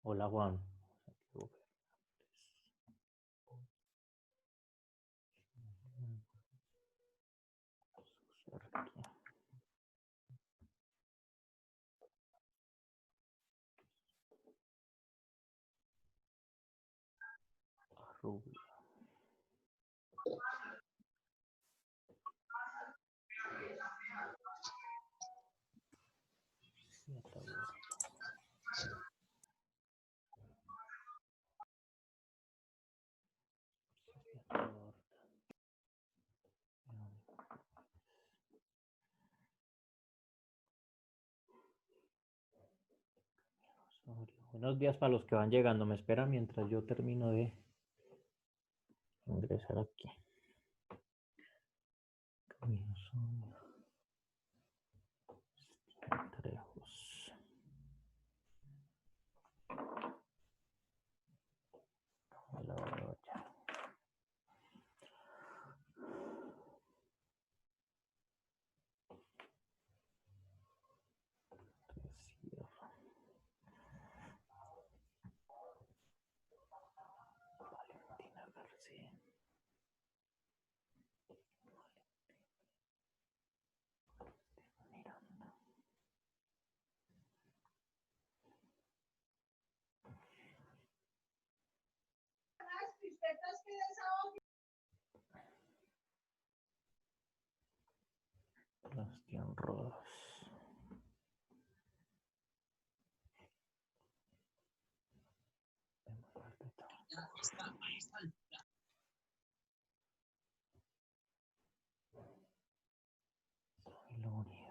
Hola Juan. Rubio. Buenos días para los que van llegando. Me esperan mientras yo termino de ingresar aquí. Camilo Osorio. Trejos. La veo ya. Cierro. Valentina García. Miranda. Bastián Rodas. Lo Nieve.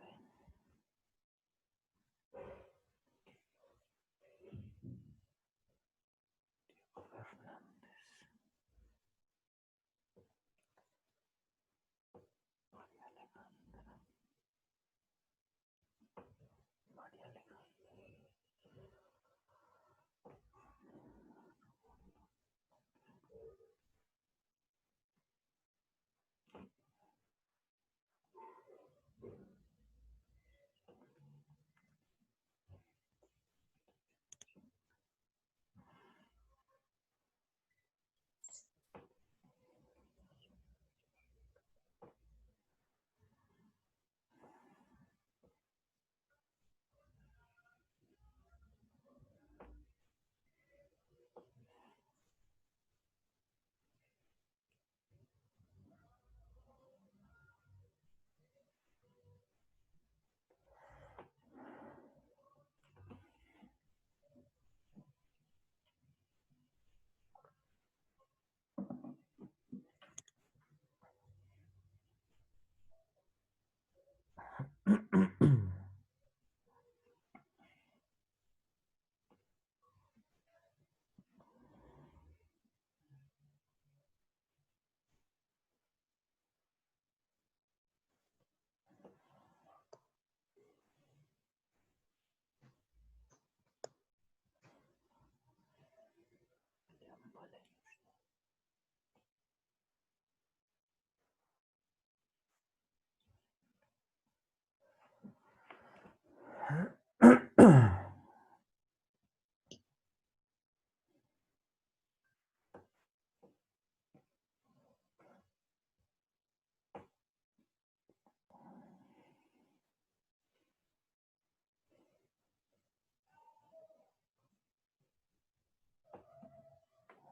Diego Fernández. María Alejandra. María Alejandra.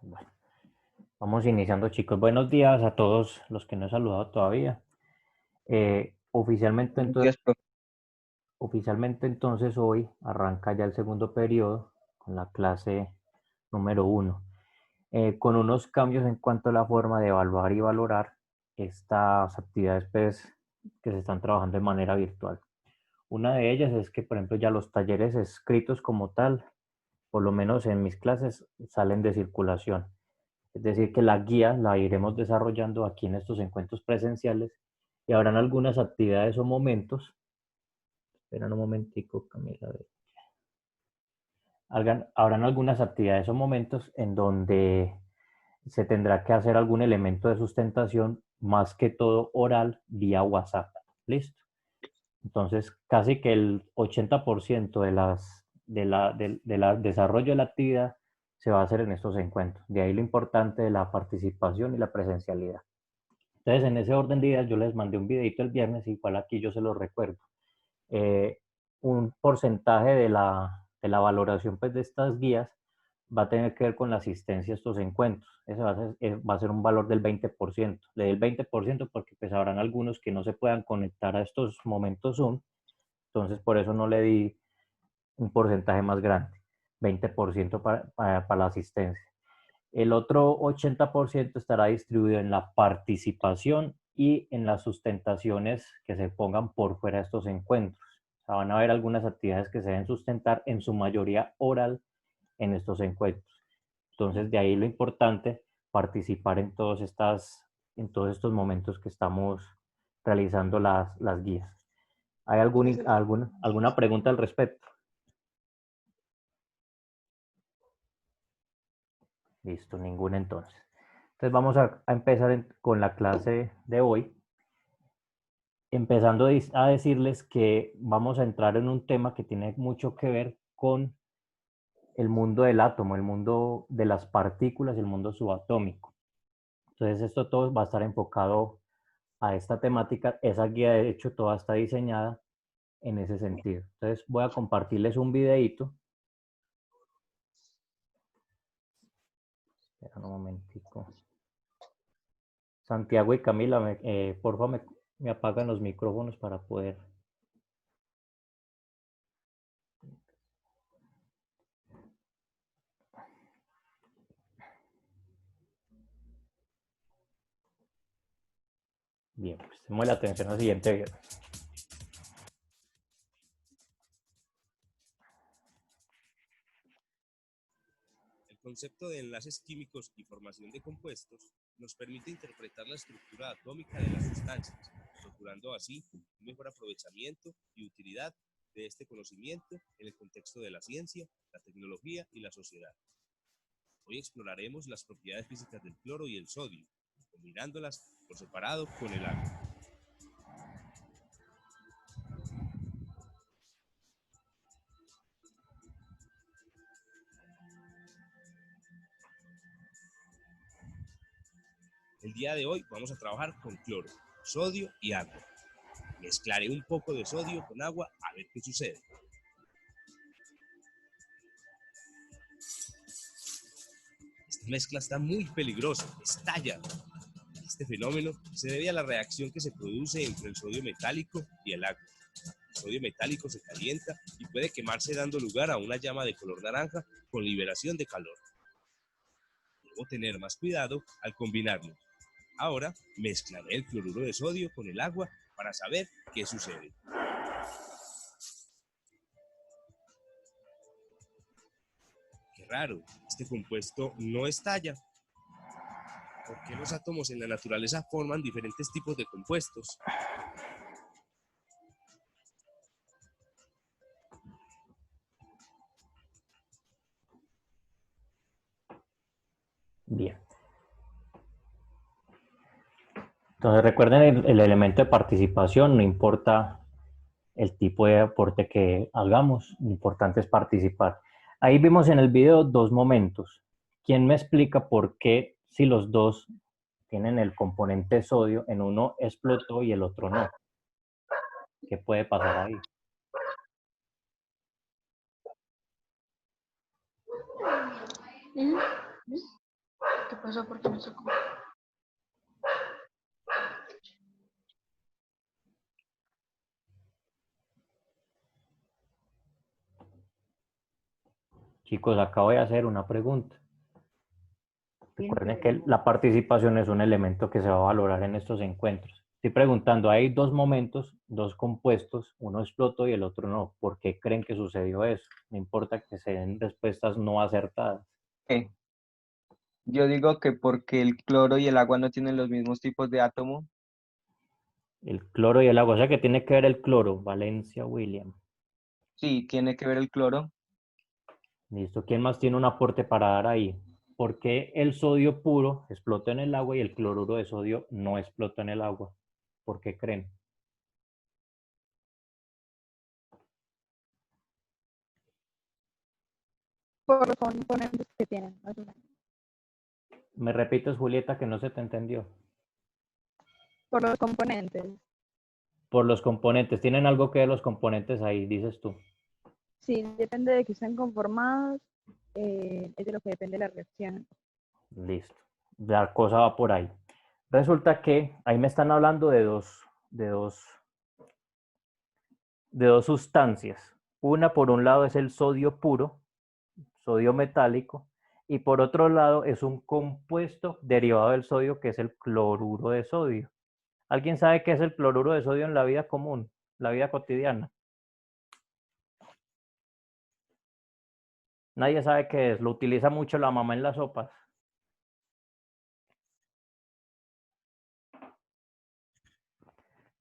Bueno, vamos iniciando, chicos. Buenos días a todos los que no he saludado todavía. Oficialmente entonces hoy arranca ya el segundo periodo con la clase número 1, con unos cambios en cuanto a la forma de evaluar y valorar estas actividades pues, que se están trabajando de manera virtual. Una de ellas es que, por ejemplo, ya los talleres escritos como tal, por lo menos en mis clases, salen de circulación. Es decir, que la guía la iremos desarrollando aquí en estos encuentros presenciales y habrán algunas actividades o momentos. Esperen un momentico, Camila. Habrán algunas actividades o momentos en donde se tendrá que hacer algún elemento de sustentación, más que todo oral, vía WhatsApp. ¿Listo? Entonces, casi que el 80% de las del desarrollo de la actividad se va a hacer en estos encuentros. De ahí lo importante de la participación y la presencialidad. Entonces, en ese orden de ideas, yo les mandé un videito el viernes, igual aquí yo se los recuerdo. Un porcentaje de la valoración pues, de estas guías va a tener que ver con la asistencia a estos encuentros. Ese va a ser un valor del 20%. Le di el 20% porque pues habrán algunos que no se puedan conectar a estos momentos Zoom, entonces por eso no le di un porcentaje más grande, 20% para la asistencia. El otro 80% estará distribuido en la participación y en las sustentaciones que se pongan por fuera de estos encuentros. O sea, van a haber algunas actividades que se deben sustentar, en su mayoría oral, en estos encuentros. Entonces, de ahí lo importante, participar en todos estos momentos que estamos realizando las guías. ¿Hay alguna pregunta al respecto? Listo, ninguna entonces. Entonces vamos a empezar con la clase de hoy, empezando a decirles que vamos a entrar en un tema que tiene mucho que ver con el mundo del átomo, el mundo de las partículas y el mundo subatómico. Entonces esto todo va a estar enfocado a esta temática. Esa guía de hecho toda está diseñada en ese sentido. Entonces voy a compartirles un videito. Espera un momentico. Santiago y Camila, por favor, me apagan los micrófonos para poder. Bien, prestemos la atención al siguiente. El concepto de enlaces químicos y formación de compuestos nos permite interpretar la estructura atómica de las sustancias, procurando así un mejor aprovechamiento y utilidad de este conocimiento en el contexto de la ciencia, la tecnología y la sociedad. Hoy exploraremos las propiedades físicas del cloro y el sodio, combinándolas por separado con el agua. El día de hoy vamos a trabajar con cloro, sodio y agua. Mezclaré un poco de sodio con agua a ver qué sucede. Esta mezcla está muy peligrosa, estalla. Este fenómeno se debe a la reacción que se produce entre el sodio metálico y el agua. El sodio metálico se calienta y puede quemarse dando lugar a una llama de color naranja con liberación de calor. Debo tener más cuidado al combinarlo. Ahora mezclaré el cloruro de sodio con el agua para saber qué sucede. Qué raro, este compuesto no estalla. ¿Por qué los átomos en la naturaleza forman diferentes tipos de compuestos? Bien. Entonces recuerden el elemento de participación, no importa el tipo de aporte que hagamos, lo importante es participar. Ahí vimos en el video dos momentos. ¿Quién me explica por qué si los dos tienen el componente sodio, en uno explotó y el otro no? ¿Qué puede pasar ahí? ¿Qué pasó? ¿Por qué no sacó? Chicos, acabo de hacer una pregunta. Recuerden que la participación es un elemento que se va a valorar en estos encuentros. Estoy preguntando, hay dos momentos, dos compuestos, uno explotó y el otro no. ¿Por qué creen que sucedió eso? No importa que se den respuestas no acertadas. Yo digo que porque el cloro y el agua no tienen los mismos tipos de átomo. El cloro y el agua, o sea que tiene que ver el cloro, Valencia, William. Sí, tiene que ver el cloro. Listo, ¿quién más tiene un aporte para dar ahí? ¿Por qué el sodio puro explota en el agua y el cloruro de sodio no explota en el agua? ¿Por qué creen? por los componentes que tienen, más o menos. ¿Me repites, Julieta, que no se te entendió? Por los componentes. Por los componentes. ¿Tienen algo que ver los componentes ahí, dices tú? Sí, depende de que estén conformados, es de lo que depende la reacción. Listo. La cosa va por ahí. Resulta que ahí me están hablando de dos sustancias. Una, por un lado, es el sodio puro, sodio metálico, y por otro lado es un compuesto derivado del sodio que es el cloruro de sodio. ¿Alguien sabe qué es el cloruro de sodio en la vida común, la vida cotidiana? Nadie sabe qué es, lo utiliza mucho la mamá en las sopas.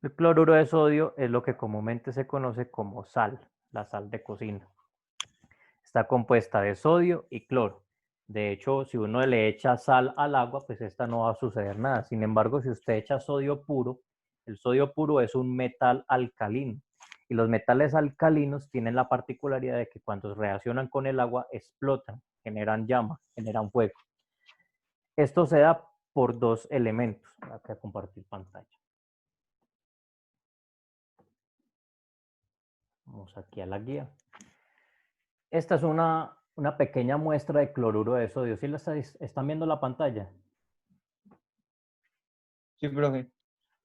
El cloruro de sodio es lo que comúnmente se conoce como sal, la sal de cocina. Está compuesta de sodio y cloro. De hecho, si uno le echa sal al agua, pues esta no va a suceder nada. Sin embargo, si usted echa sodio puro, el sodio puro es un metal alcalino. Y los metales alcalinos tienen la particularidad de que cuando reaccionan con el agua explotan, generan llama, generan fuego. Esto se da por dos elementos. Voy a compartir pantalla. Vamos aquí a la guía. Esta es una pequeña muestra de cloruro de sodio. ¿Sí están viendo la pantalla? Sí, profe.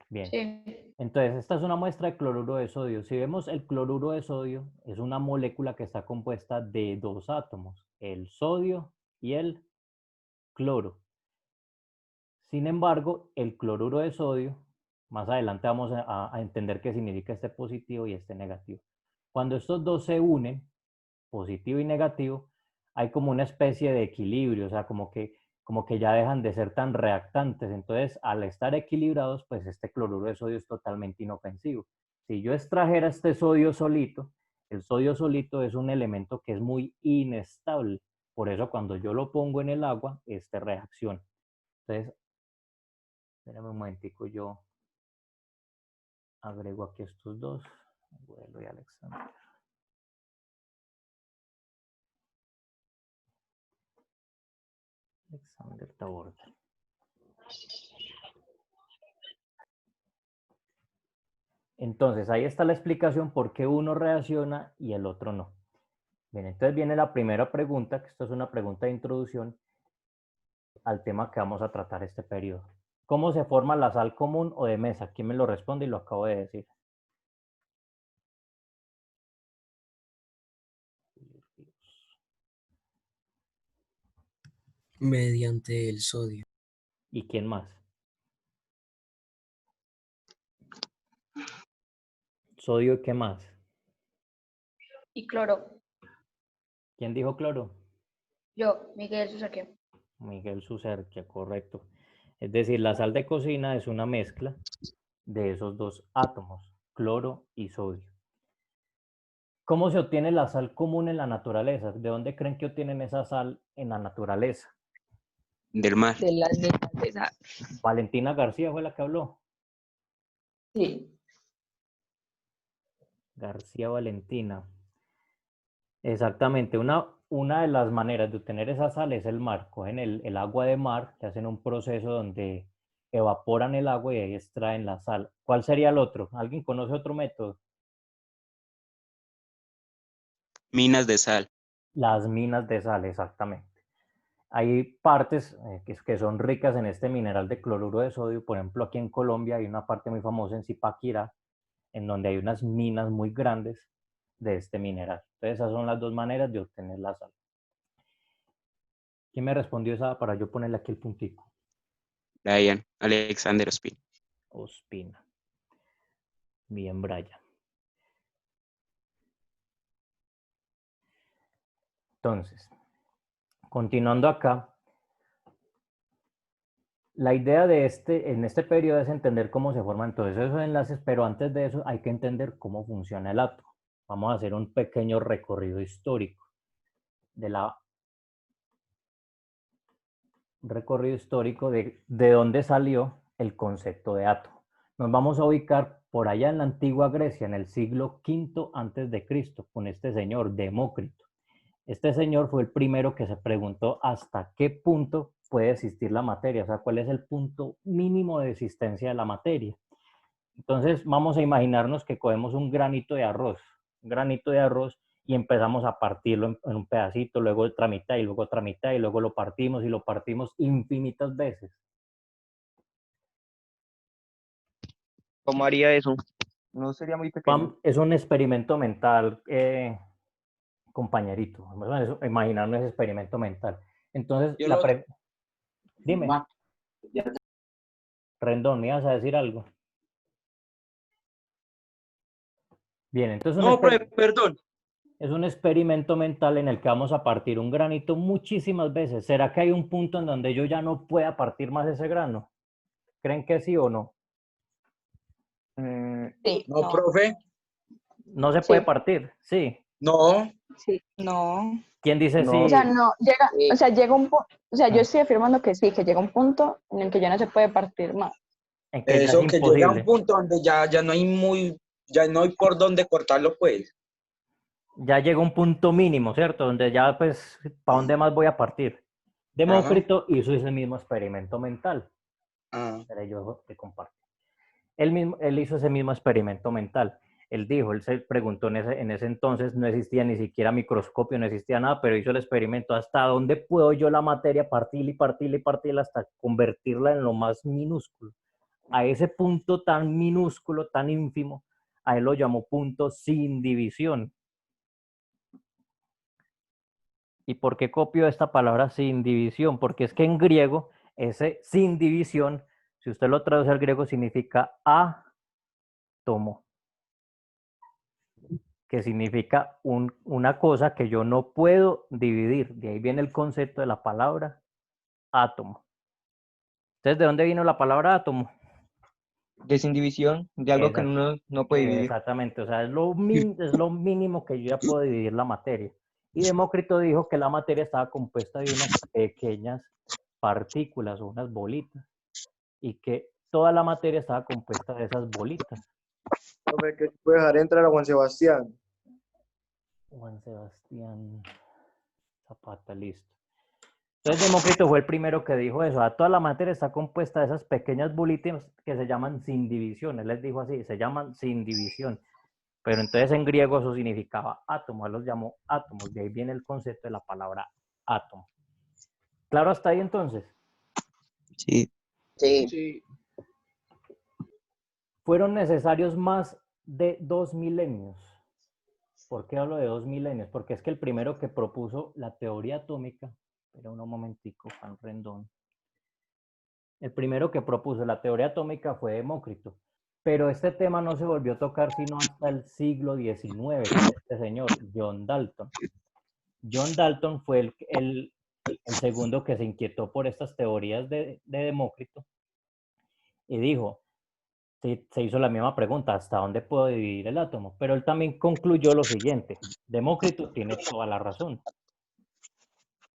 Bien. Sí. Entonces, esta es una muestra de cloruro de sodio. Si vemos el cloruro de sodio, es una molécula que está compuesta de dos átomos, el sodio y el cloro. Sin embargo, el cloruro de sodio, más adelante vamos a entender qué significa este positivo y este negativo. Cuando estos dos se unen, positivo y negativo, hay como una especie de equilibrio, o sea, como que ya dejan de ser tan reactantes. Entonces, al estar equilibrados, pues este cloruro de sodio es totalmente inofensivo. Si yo extrajera este sodio solito, el sodio solito es un elemento que es muy inestable. Por eso cuando yo lo pongo en el agua, este reacciona. Entonces, espérame un momentico, yo agrego aquí estos dos, Abuelo y Alexander. Alexander Taborda. Entonces, ahí está la explicación por qué uno reacciona y el otro no. Bien, entonces viene la primera pregunta, que esto es una pregunta de introducción al tema que vamos a tratar este periodo. ¿Cómo se forma la sal común o de mesa? ¿Quién me lo responde? Y lo acabo de decir. Mediante el sodio. ¿Y quién más? ¿Sodio y qué más? Y cloro. ¿Quién dijo cloro? Yo, Miguel Susaque. Miguel Suserquia, correcto. Es decir, la sal de cocina es una mezcla de esos dos átomos, cloro y sodio. ¿Cómo se obtiene la sal común en la naturaleza? ¿De dónde creen que obtienen esa sal en la naturaleza? Del mar. De las minas de sal. Valentina García fue la que habló. Sí. García Valentina. Exactamente. Una de las maneras de obtener esa sal es el mar. Cogen el agua de mar, le hacen un proceso donde evaporan el agua y ahí extraen la sal. ¿Cuál sería el otro? ¿Alguien conoce otro método? Minas de sal. Las minas de sal, exactamente. Hay partes que son ricas en este mineral de cloruro de sodio. Por ejemplo, aquí en Colombia hay una parte muy famosa en Zipaquirá, en donde hay unas minas muy grandes de este mineral. Entonces, esas son las dos maneras de obtener la sal. ¿Quién me respondió esa para yo ponerle aquí el puntico? Brian Alexander Ospina. Ospina. Bien, Brian. Entonces, continuando acá, la idea de en este periodo es entender cómo se forman todos esos enlaces, pero antes de eso hay que entender cómo funciona el átomo. Vamos a hacer un pequeño recorrido histórico de dónde salió el concepto de átomo. Nos vamos a ubicar por allá en la antigua Grecia, en el siglo V a.C., con este señor Demócrito. Este señor fue el primero que se preguntó hasta qué punto puede existir la materia, o sea, cuál es el punto mínimo de existencia de la materia. Entonces, vamos a imaginarnos que cogemos un granito de arroz y empezamos a partirlo en un pedacito, luego otra mitad y luego otra mitad y luego lo partimos y lo partimos infinitas veces. ¿Cómo haría eso? No sería muy pequeño. Es un experimento mental, compañerito. Vamos a imaginarnos ese experimento mental. Entonces, dime, Rendón, ¿me ibas a decir algo? Bien, entonces No, perdón. es un experimento mental en el que vamos a partir un granito muchísimas veces. ¿Será que hay un punto en donde yo ya no pueda partir más ese grano? ¿Creen que sí o no? Sí, No, no. profe. No se Sí. puede partir, sí. No. Sí, no. ¿Quién dice No. sí? O sea, no, llega un punto, o sea, yo Ah. estoy afirmando que sí, que llega un punto en el que ya no se puede partir más. En que ya Eso es que llega a un imposible. punto donde ya no hay por dónde cortarlo, pues. Ya llega un punto mínimo, ¿cierto? Donde ya, pues, ¿para dónde más voy a partir? Demócrito hizo ese mismo experimento mental. Pero yo te comparto. Él hizo ese mismo experimento mental. Él se preguntó en ese entonces, no existía ni siquiera microscopio, no existía nada, pero hizo el experimento, ¿hasta dónde puedo yo la materia partirla y partirla y partirla hasta convertirla en lo más minúsculo? A ese punto tan minúsculo, tan ínfimo, a él lo llamó punto sin división. ¿Y por qué copio esta palabra sin división? Porque es que en griego, ese sin división, si usted lo traduce al griego, significa átomo, que significa una cosa que yo no puedo dividir. De ahí viene el concepto de la palabra átomo. Entonces, ¿de dónde vino la palabra átomo? De sin división, de algo que uno no puede dividir. Exactamente, o sea, es lo mínimo que yo ya puedo dividir la materia. Y Demócrito dijo que la materia estaba compuesta de unas pequeñas partículas o unas bolitas, y que toda la materia estaba compuesta de esas bolitas. Hombre, que puede dejar entrar a Juan Sebastián. Juan Sebastián Zapata, listo. Entonces Demócrito fue el primero que dijo eso. Toda la materia está compuesta de esas pequeñas bolitas que se llaman sin división. Él les dijo así, se llaman sin división. Pero entonces en griego eso significaba átomo. Él los llamó átomos. De ahí viene el concepto de la palabra átomo. ¿Claro hasta ahí entonces? Sí. Sí. Fueron necesarios más de 2 milenios. ¿Por qué hablo de 2 milenios? Porque es que el primero que propuso la teoría atómica, pero un momentico, Juan Rendón. El primero que propuso la teoría atómica fue Demócrito, pero este tema no se volvió a tocar sino hasta el siglo XIX, con este señor, John Dalton. John Dalton fue el segundo que se inquietó por estas teorías de Demócrito y dijo, se hizo la misma pregunta, ¿hasta dónde puedo dividir el átomo? Pero él también concluyó lo siguiente, Demócrito tiene toda la razón.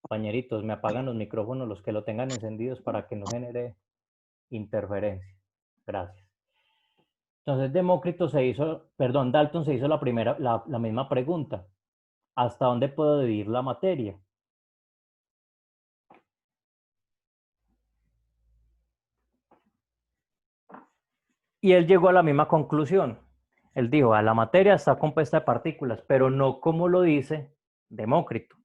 Compañeritos, me apagan los micrófonos los que lo tengan encendidos para que no genere interferencia. Gracias. Entonces Dalton se hizo la misma pregunta. ¿Hasta dónde puedo dividir la materia? Y él llegó a la misma conclusión. Él dijo, la materia está compuesta de partículas, pero no como lo dice Demócrito.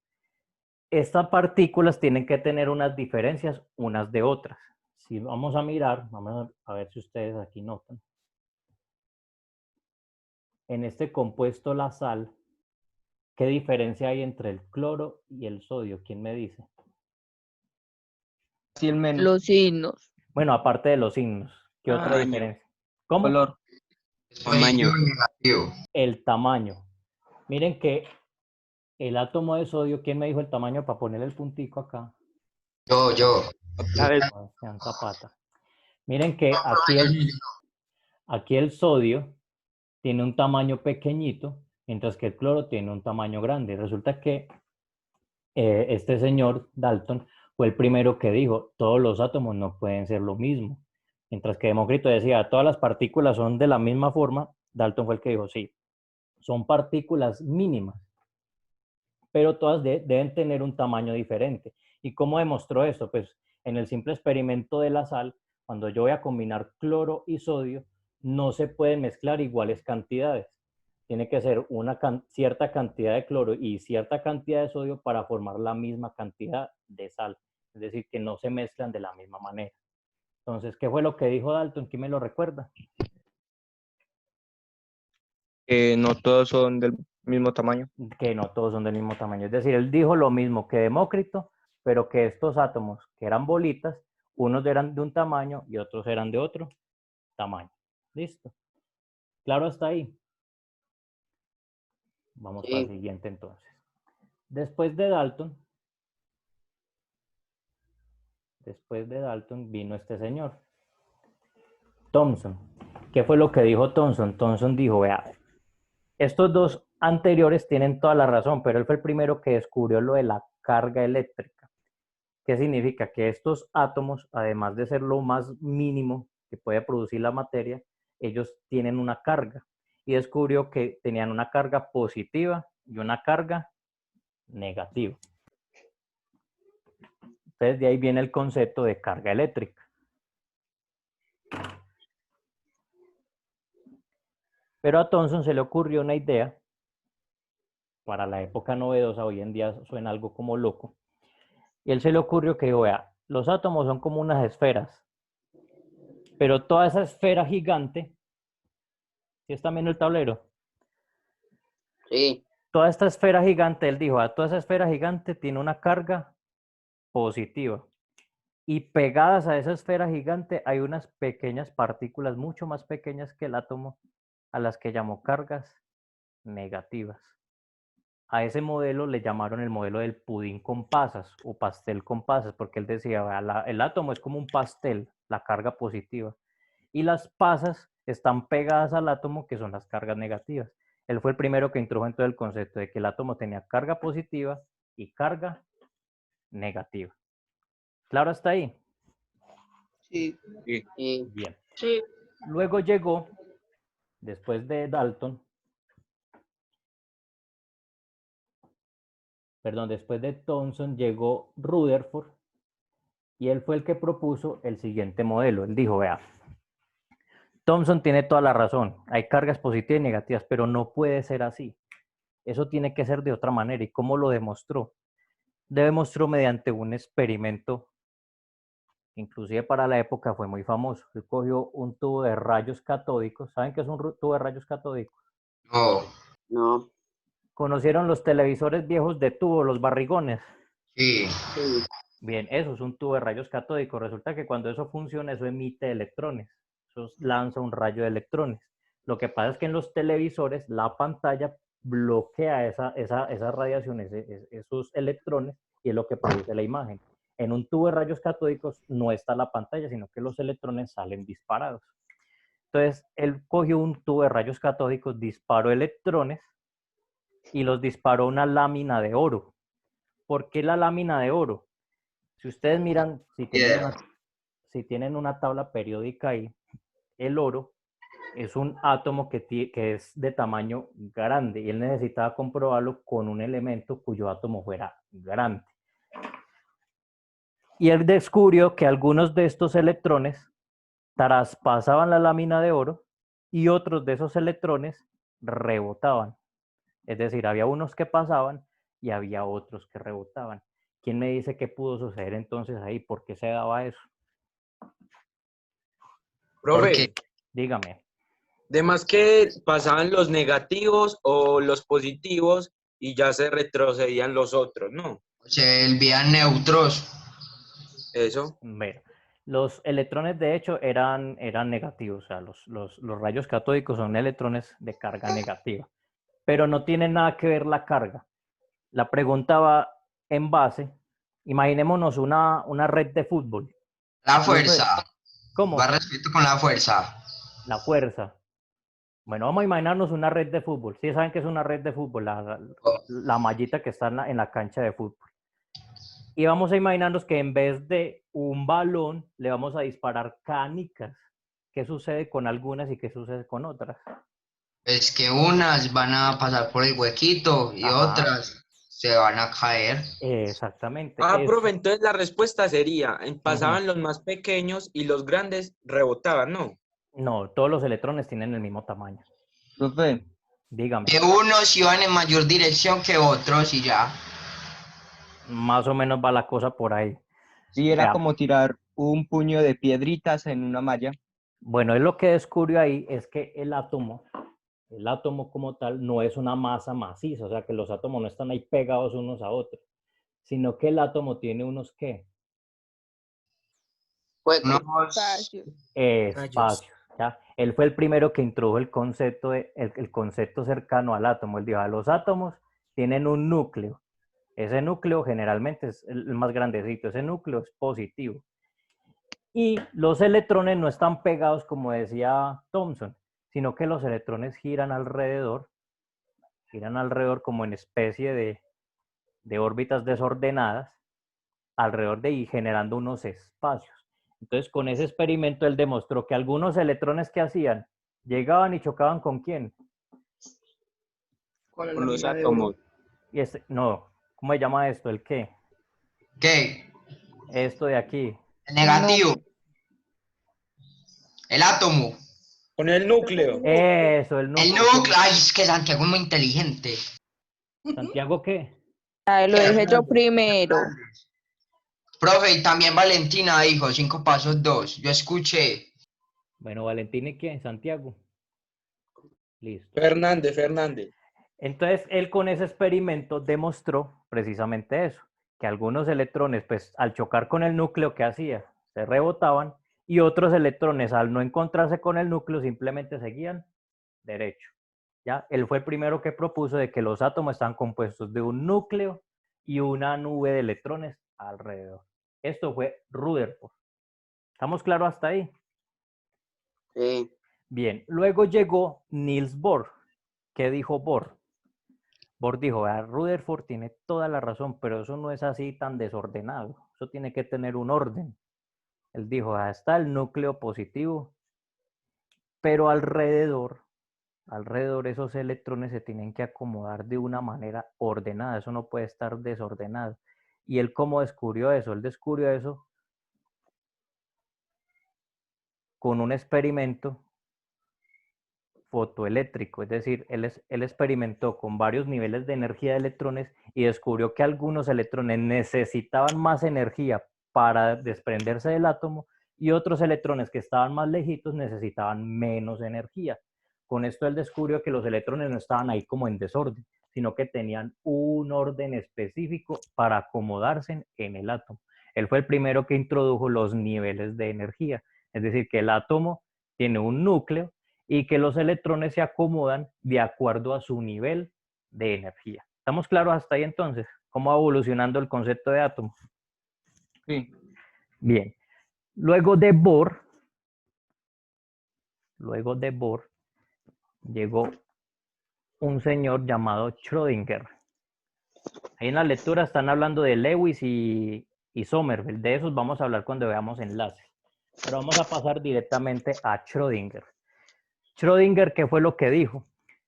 Estas partículas tienen que tener unas diferencias unas de otras. Si vamos a mirar, vamos a ver si ustedes aquí notan. En este compuesto, la sal, ¿qué diferencia hay entre el cloro y el sodio? ¿Quién me dice? Sí, el menos. Los signos. Bueno, aparte de los signos, ¿qué otra Tamaño. diferencia? ¿Cómo? Color. Tamaño. El tamaño. Miren que el átomo de sodio, ¿quién me dijo el tamaño para poner el puntico acá? Yo. Sebastián Zapata. Miren que aquí el sodio tiene un tamaño pequeñito, mientras que el cloro tiene un tamaño grande. Resulta que este señor Dalton fue el primero que dijo, todos los átomos no pueden ser lo mismo. Mientras que Demócrito decía, todas las partículas son de la misma forma, Dalton fue el que dijo, sí, son partículas mínimas. pero todas deben tener un tamaño diferente. ¿Y cómo demostró esto? Pues en el simple experimento de la sal, cuando yo voy a combinar cloro y sodio, no se pueden mezclar iguales cantidades. Tiene que ser una cierta cantidad de cloro y cierta cantidad de sodio para formar la misma cantidad de sal. Es decir, que no se mezclan de la misma manera. Entonces, ¿qué fue lo que dijo Dalton? ¿Quién me lo recuerda? No todos son del mismo tamaño. Que no todos son del mismo tamaño. Es decir, él dijo lo mismo que Demócrito, pero que estos átomos, que eran bolitas, unos eran de un tamaño y otros eran de otro tamaño. ¿Listo? ¿Claro hasta ahí? Vamos para el siguiente entonces. Después de Dalton vino este señor, Thomson. ¿Qué fue lo que dijo Thomson? Thomson dijo, vea, estos dos anteriores tienen toda la razón, pero él fue el primero que descubrió lo de la carga eléctrica. ¿Qué significa? Que estos átomos, además de ser lo más mínimo que puede producir la materia, ellos tienen una carga. Y descubrió que tenían una carga positiva y una carga negativa. Entonces, de ahí viene el concepto de carga eléctrica. Pero a Thomson se le ocurrió una idea, para la época novedosa, hoy en día suena algo como loco, y él se le ocurrió que, vea, los átomos son como unas esferas, pero toda esa esfera gigante, ¿sí está viendo el tablero? Sí. Toda esta esfera gigante, él dijo, toda esa esfera gigante tiene una carga positiva. Y pegadas a esa esfera gigante hay unas pequeñas partículas, mucho más pequeñas que el átomo, a las que llamó cargas negativas. A ese modelo le llamaron el modelo del pudín con pasas o pastel con pasas, porque él decía, el átomo es como un pastel, la carga positiva, y las pasas están pegadas al átomo, que son las cargas negativas. Él fue el primero que introdujo entonces el concepto de que el átomo tenía carga positiva y carga negativa. ¿Claro hasta ahí? Sí. Sí. Bien. Sí. Luego llegó, después de Dalton, después de Thomson llegó Rutherford y él fue el que propuso el siguiente modelo. Él dijo, vea, Thomson tiene toda la razón, hay cargas positivas y negativas, pero no puede ser así. Eso tiene que ser de otra manera. ¿Y cómo lo demostró? Demostró mediante un experimento, inclusive para la época fue muy famoso. Él cogió un tubo de rayos catódicos. ¿Saben qué es un tubo de rayos catódicos? No. No. ¿Conocieron los televisores viejos de tubo, los barrigones? Sí. Bien, eso es un tubo de rayos catódicos. Resulta que cuando eso funciona, eso emite electrones. Eso lanza un rayo de electrones. Lo que pasa es que en los televisores la pantalla bloquea esas radiaciones, esos electrones, y es lo que produce la imagen. En un tubo de rayos catódicos no está la pantalla, sino que los electrones salen disparados. Entonces, él cogió un tubo de rayos catódicos, disparó electrones y los disparó a una lámina de oro. ¿Por qué la lámina de oro? Si ustedes miran, si tienen una tabla periódica ahí, el oro es un átomo que es de tamaño grande y él necesitaba comprobarlo con un elemento cuyo átomo fuera grande. Y él descubrió que algunos de estos electrones traspasaban la lámina de oro y otros de esos electrones rebotaban. Es decir, había unos que pasaban y había otros que rebotaban. ¿Quién me dice qué pudo suceder entonces ahí? ¿Por qué se daba eso? Profe, Dígame. de más que pasaban los negativos o los positivos y ya se retrocedían los otros, ¿no? Se envían neutros. Eso. Bueno, los electrones de hecho eran negativos, o sea, los rayos catódicos son electrones de carga negativa, pero no tiene nada que ver la carga. La pregunta va en base, imaginémonos una red de fútbol. La fuerza. ¿Cómo? Va respeto con la fuerza. La fuerza. Bueno, vamos a imaginarnos una red de fútbol. ¿Sí saben qué es una red de fútbol? La mallita que está en la cancha de fútbol. Y vamos a imaginarnos que en vez de un balón, le vamos a disparar canicas. ¿Qué sucede con algunas y qué sucede con otras? Es que unas van a pasar por el huequito y Ajá. otras Se van a caer. Exactamente. Ah, eso. profe, entonces la respuesta sería, pasaban Ujú. los más pequeños y los grandes rebotaban, ¿no? No, todos los electrones tienen el mismo tamaño. Profe, Dígame, Que unos iban en mayor dirección que otros y ya. más o menos va la cosa por ahí. sí, era Vea, como tirar un puño de piedritas en una malla. bueno, él lo que descubrió ahí es que el átomo como tal, no es una masa maciza, o sea que los átomos no están ahí pegados unos a otros, sino que el átomo tiene unos, ¿qué? Unos, Espacio. Rayos. Espacios, ¿ya? Él fue el primero que introdujo el concepto, el concepto cercano al átomo. Él dijo, los átomos tienen un núcleo. Ese núcleo generalmente es el más grandecito, ese núcleo es positivo. Y los electrones no están pegados, como decía Thomson, sino que los electrones giran alrededor como en especie de órbitas desordenadas, alrededor de y generando unos espacios. Entonces, con ese experimento, él demostró que algunos electrones que hacían llegaban y chocaban con quién. Con la Con los mina de oro. átomos. Y no, ¿cómo se llama esto? ¿El qué? ¿qué? Esto de aquí. El No. negativo. El átomo. Con el núcleo. Eso, el El núcleo. núcleo. Ay, es que Santiago es muy inteligente. ¿Santiago qué? Ay, lo dije yo primero. Profe, y también Valentina dijo 5 pasos 2. Yo escuché. Bueno, Valentín, ¿y qué? Santiago. Listo. Fernández. Entonces, él con ese experimento demostró precisamente eso, que algunos electrones, pues al chocar con el núcleo, ¿qué hacía? Se rebotaban y otros electrones, al no encontrarse con el núcleo, simplemente seguían derecho. ¿Ya? Él fue el primero que propuso de que los átomos están compuestos de un núcleo y una nube de electrones alrededor. Esto fue Rutherford. ¿Estamos claros hasta ahí? Sí. Bien, luego llegó Niels Bohr. ¿Qué dijo Bohr? Bohr dijo, Rutherford tiene toda la razón, pero eso no es así tan desordenado. Eso tiene que tener un orden. Él dijo, está el núcleo positivo, pero alrededor esos electrones se tienen que acomodar de una manera ordenada. Eso no puede estar desordenado. ¿Y él cómo descubrió eso? Él descubrió eso con un experimento fotoeléctrico, es decir, él experimentó con varios niveles de energía de electrones y descubrió que algunos electrones necesitaban más energía para desprenderse del átomo y otros electrones que estaban más lejitos necesitaban menos energía. Con esto él descubrió que los electrones no estaban ahí como en desorden, sino que tenían un orden específico para acomodarse en el átomo. Él fue el primero que introdujo los niveles de energía, es decir, que el átomo tiene un núcleo y que los electrones se acomodan de acuerdo a su nivel de energía. ¿Estamos claros hasta ahí entonces? ¿Cómo va evolucionando el concepto de átomo? Sí. Bien. Luego de Bohr, llegó un señor llamado Schrödinger. Ahí en la lectura están hablando de Lewis y Sommerfeld. De esos vamos a hablar cuando veamos enlaces. Pero vamos a pasar directamente a Schrödinger. Schrödinger, ¿qué fue lo que dijo?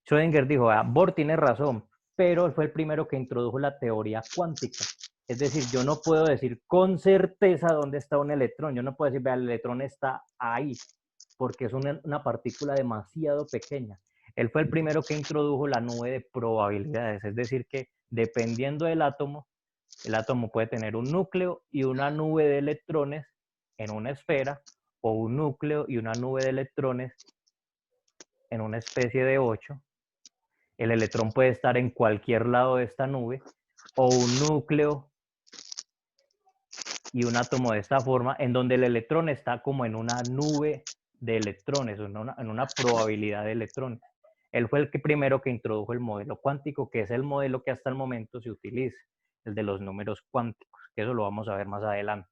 Schrödinger dijo, Bohr tiene razón, pero él fue el primero que introdujo la teoría cuántica. Es decir, yo no puedo decir con certeza dónde está un electrón. Yo no puedo decir, vea, el electrón está ahí, porque es una partícula demasiado pequeña. Él fue el primero que introdujo la nube de probabilidades. Es decir, que dependiendo del átomo, el átomo puede tener un núcleo y una nube de electrones en una esfera, o un núcleo y una nube de electrones en una especie de 8. El electrón puede estar en cualquier lado de esta nube, o un núcleo y un átomo de esta forma, en donde el electrón está como en una nube de electrones, en una probabilidad de electrones. Él fue el primero que introdujo el modelo cuántico, que es el modelo que hasta el momento se utiliza, el de los números cuánticos, que eso lo vamos a ver más adelante.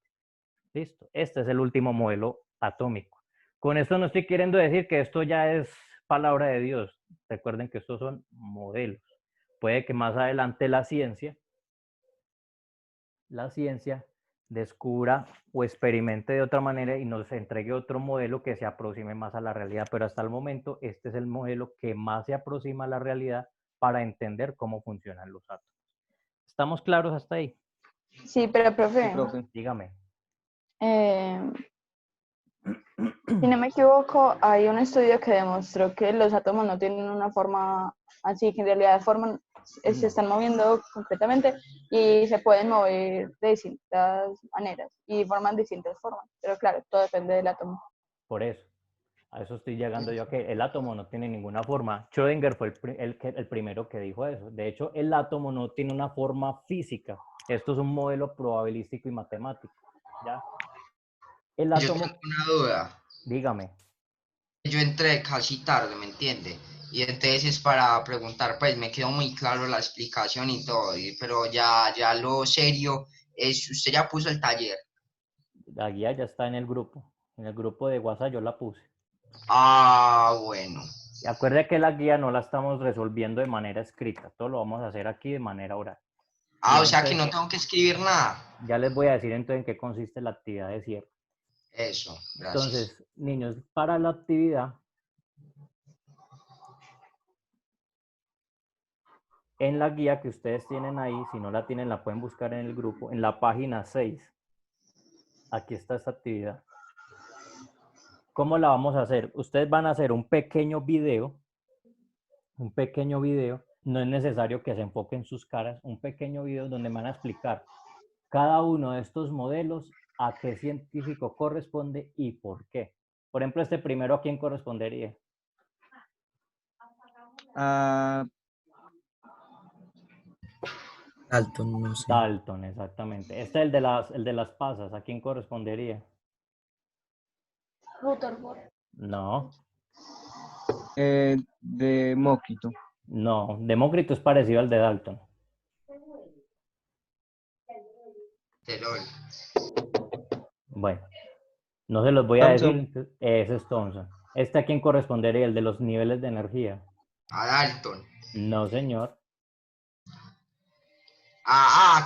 Listo, este es el último modelo atómico. Con esto no estoy queriendo decir que esto ya es palabra de Dios. Recuerden que estos son modelos. Puede que más adelante la ciencia descubra o experimente de otra manera y nos entregue otro modelo que se aproxime más a la realidad, pero hasta el momento este es el modelo que más se aproxima a la realidad para entender cómo funcionan los átomos. ¿Estamos claros hasta ahí? Sí, pero Sí, profe, profe. Dígame. si no me equivoco, hay un estudio que demostró que los átomos no tienen una forma así, que en realidad se No. están moviendo completamente y se pueden mover de distintas maneras y forman distintas formas. Pero claro, todo depende del átomo. Por eso. A eso estoy llegando yo, a que el átomo no tiene ninguna forma. Schrödinger fue el primero que dijo eso. De hecho, el átomo no tiene una forma física. Esto es un modelo probabilístico y matemático. ¿Ya? El Yo átomo, tengo una duda. dígame. Yo entré casi tarde, ¿me entiende? Y entonces es para preguntar, pues me quedó muy claro la explicación y todo, pero ya lo serio es, usted ya puso el taller. La guía ya está en el grupo. En el grupo de WhatsApp yo la puse. Ah, bueno. Y acuerde que la guía no la estamos resolviendo de manera escrita. Todo lo vamos a hacer aquí de manera oral. Y Ah, o sea que entonces no tengo que escribir nada. ya les voy a decir entonces en qué consiste la actividad de cierre. Eso, gracias. Entonces, niños, para la actividad, en la guía que ustedes tienen ahí, si no la tienen, la pueden buscar en el grupo, en la página 6. Aquí está esta actividad. ¿Cómo la vamos a hacer? Ustedes van a hacer un pequeño video. No es necesario que se enfoquen sus caras. Un pequeño video donde van a explicar cada uno de estos modelos, a qué científico corresponde y por qué. Por ejemplo, este primero, ¿a quién correspondería? Ah, Dalton, no sé. Dalton, exactamente. Este es el de las pasas, ¿a quién correspondería? Rutherford. No, de Móquito. no. Demócrito es parecido al de Dalton. Terol. Bueno, no se los voy a Thompson. decir. Ese es Thomson. ¿Este a quién correspondería? El de los niveles de energía. A Dalton. No, señor.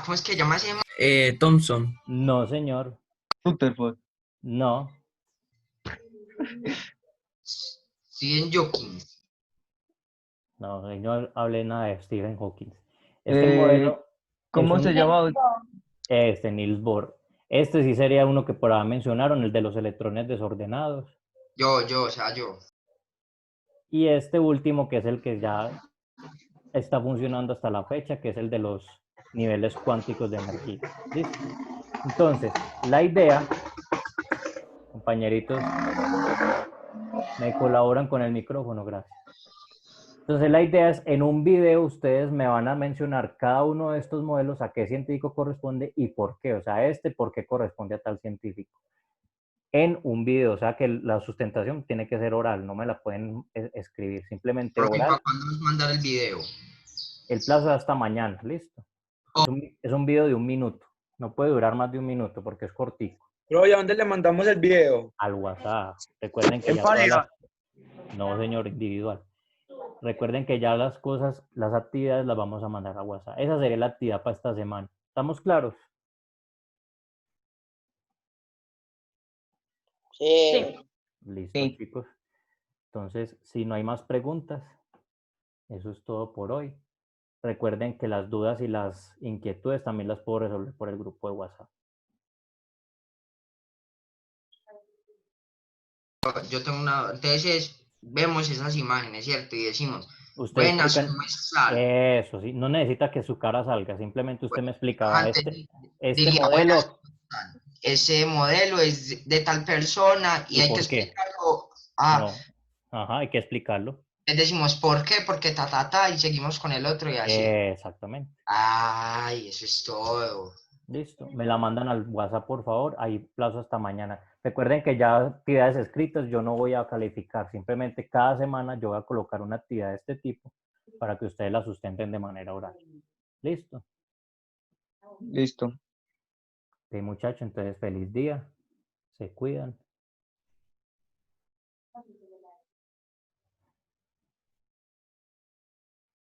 ¿Cómo es que llama ese? Thompson. No, señor. Rutherford. No. Stephen Hawking. No, no hablé nada de Stephen Hawking. Este Eh, modelo es ¿Cómo se un... llama? Este, Niels Bohr. Este sí sería uno que por ahí mencionaron, el de los electrones desordenados. O sea, yo. Y este último, que es el que ya está funcionando hasta la fecha, que es el de los niveles cuánticos de energía. ¿Listo? Entonces, la idea, compañeritos, me colaboran con el micrófono, gracias. Entonces, la idea es, en un video ustedes me van a mencionar cada uno de estos modelos, a qué científico corresponde y por qué. O sea, por qué corresponde a tal científico. En un video, o sea que la sustentación tiene que ser oral, no me la pueden escribir, simplemente Profe, oral. ¿para cuándo nos mandar el video? El plazo es hasta mañana, listo. Es un video de 1 minuto, no puede durar más de 1 minuto porque es cortico. Pero, ¿y a dónde le mandamos el video? Al WhatsApp, recuerden que En ya todas pareja. No, señor, individual. Recuerden que ya las cosas, las actividades las vamos a mandar a WhatsApp. Esa sería la actividad para esta semana. ¿Estamos claros? Sí. Listo, Sí. chicos. Entonces, si no hay más preguntas, eso es todo por hoy. Recuerden que las dudas y las inquietudes también las puedo resolver por el grupo de WhatsApp. Yo tengo una. Entonces, vemos esas imágenes, ¿cierto? Y decimos, Ustedes buenas, explican ¿cómo están? eso, sí. No necesita que su cara salga, simplemente usted me explicaba este Diría, buenas, modelo ¿cómo están? Ese modelo es de tal persona y y hay que por qué. explicarlo. No, ajá, hay que explicarlo. Les decimos, ¿por qué? Porque y seguimos con el otro y así. Exactamente. Ay, eso es todo. Listo. Me la mandan al WhatsApp, por favor. Hay plazo hasta mañana. Recuerden que ya actividades escritas yo no voy a calificar. Simplemente cada semana yo voy a colocar una actividad de este tipo para que ustedes la sustenten de manera oral. Listo. Listo. Ok, muchachos, entonces feliz día. Se cuidan.